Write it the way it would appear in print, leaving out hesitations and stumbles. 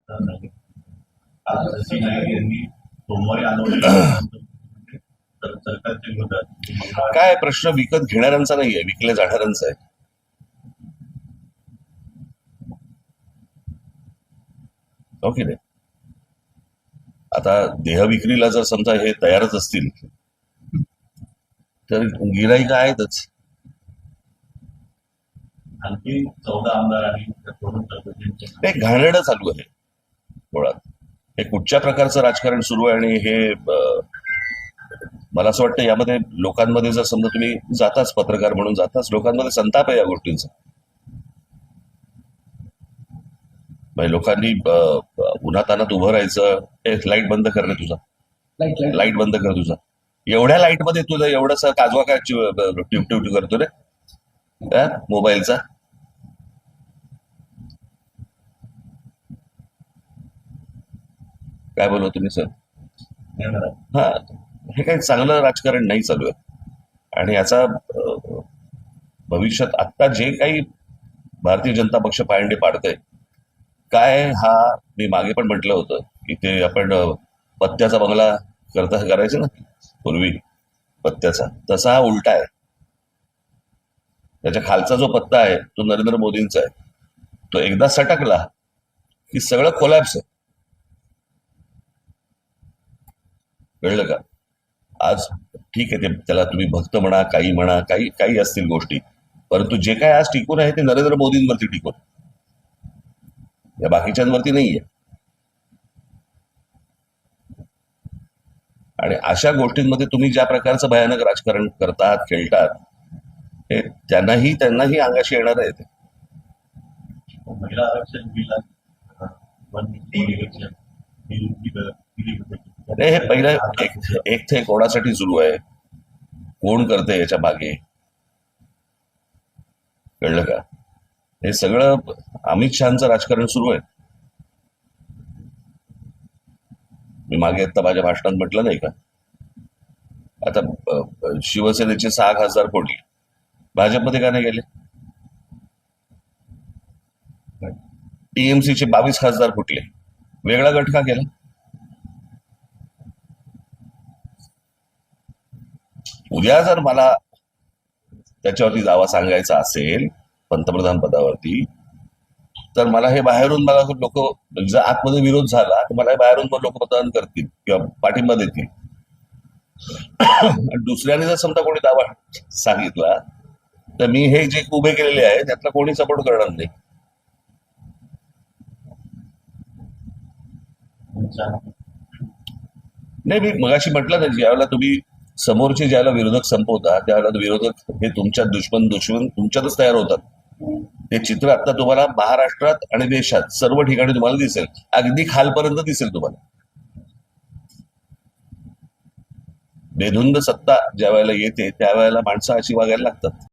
जशी नाईक यांनी सोमवारी आंदोलन सरकारच्या विरोधात काय प्रश्न विकत घेणाऱ्यांचा नाहीये, विकल्या जाणाऱ्यांचा आहे. ओके नाही. आता देहविक्रीला जर समजा हे तयारच असतील तर गिराईक आहेतच. आणखी 14 आमदार आणि हे घाणेरडं चालू आहे मुळात. हे कुठच्या प्रकारचं राजकारण सुरू आहे आणि हे मला असं वाटतं यामध्ये लोकांमध्ये जर समजा तुम्ही जाताच पत्रकार म्हणून जाताच लोकांमध्ये संताप आहे या गोष्टींचा. म्हणजे लोकांनी उन्हातानात उभं राहायचं, लाईट बंद करणे तुझा, लाईट बंद कर तुझा. एवढ्या लाईट मध्ये तुझं एवढासा काजवा काय टिप करतो रे मोबाईलचा. काय बोलतो तुम्ही सर? हा, हे काही चांगलं राजकारण नाही चालू आहे. आणि याचा भविष्यात आत्ता जे काही भारतीय जनता पक्ष पायंडे पाडतंय काय, हा मी मागे पण म्हटलं होतं की ते आपण पत्त्याचा बंगला करायचं ना पूर्वी पत्त्याचा, तसा हा उलटा आहे. त्याच्या खालचा जो पत्ता आहे तो नरेंद्र मोदींचा आहे. तो एकदा सटकला की सगळं कोलॅप्स आहे. कळलं का? आज ठीक आहे, ते त्याला तुम्ही भक्त म्हणा, काही म्हणा, काही काही असतील गोष्टी, परंतु जे काय आज टिकून आहे ते नरेंद्र मोदींवरती टिकून, या बाकीच्यांवरती नाहीये. आणि अशा गोष्टींमध्ये तुम्ही ज्या प्रकारचं भयानक राजकारण करतात, खेळतात, हे त्यांनाही अंगाशी येणार आहे. महिला आरक्षण हे पहिलं एक ते कोणासाठी सुरू आहे, कोण करते याच्या मागे, कळलं का? हे सगळं अमित शहाचं राजकारण सुरू आहे. मी मागे आता माझ्या भाषणात म्हटलं नाही का, आता शिवसेनेचे 6 खासदार फोडले, भाजपमध्ये का नाही गेले? टीएमसीचे 22 खासदार फुटले, वेगळा गट का केला? उद्या जर मला त्याच्यावरती दावा सांगायचा असेल पंतप्रधान पदावरती, तर मला हे बाहेरून मला लोक, जर आतमध्ये विरोध झाला तर मला बाहेरून लोक मतदान करतील किंवा पाठिंबा देतील. दुसऱ्याने जर समजा कोणी दावा सांगितला तर मी हे जे उभे केलेले आहे त्यातला कोणी सपोर्ट करणार नाही. नाही, मी मगाशी म्हटलं ना, ज्यावेळेला तुम्ही समोरचे ज्याला विरोधक संपवता त्यावेळेला विरोधक हे तुमच्या दुश्मन तुमच्यातच तयार होतात. हे चित्र आता तुम्हाला महाराष्ट्रात आणि देशात सर्व ठिकाणी तुम्हाला दिसेल, अगदी खालपर्यंत दिसेल तुम्हाला. बेधुंद सत्ता ज्या वेळेला येते त्यावेळेला माणसं अशी वागायला लागतात.